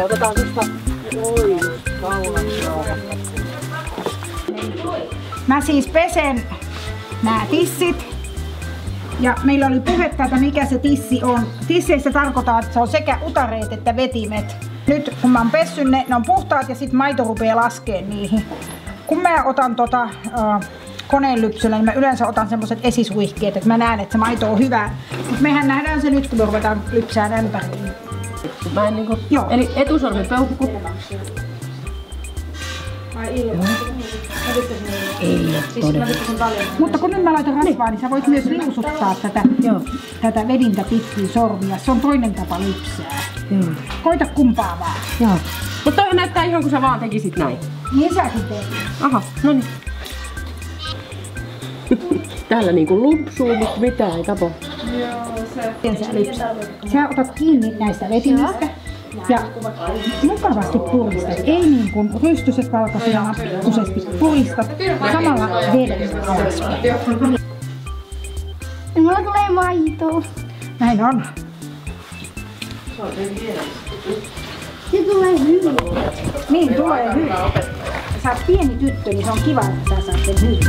otetaan tuosta. Oi, kaulan. Mä siis pesen nämä tissit. Ja meillä oli puhetta, että mikä se tissi on. Tisseissä tarkoittaa, että se on sekä utareet että vetimet. Nyt kun mä oon pessyn ne on puhtaat ja sit maito rupeaa laskeen niihin. Kun mä otan koneenlypsyllä, niin mä yleensä otan semmoset esisuihkeet, että mä näen, että se maito on hyvää. Mut mehän nähdään se nyt, kun me ruvetaan lypsään ämpäriin. Mä en niinku... Joo. Eli etusormi peukku. Ei mutta kun nyt mä laitan rasvaa, niin sä voit myös riusuttaa tätä vedintä pitkin sormia. Se on toinen tapa lypsää. Koita kumpaa vaan. Joo. Mutta toi näyttää ihan kun sä vaan tekisit näin. Niin säkin teet. Aha, no niin. Täällä niinku lupsuu, mutta mitään ei tapahdu. Joo, sä lypsät. Sä otat kiinni näistä vetimistä. Ja mukavasti puristat. Ei niin kuin rystyset valkoisena nappisesti puristat. Samalla veden alaspäin. Mulla tulee maitoa. Näin on. Se tulee hyvin. Niin, tulee hyvin. Sä oot pieni tyttö, niin se on kiva, että sä saat sen hyvin.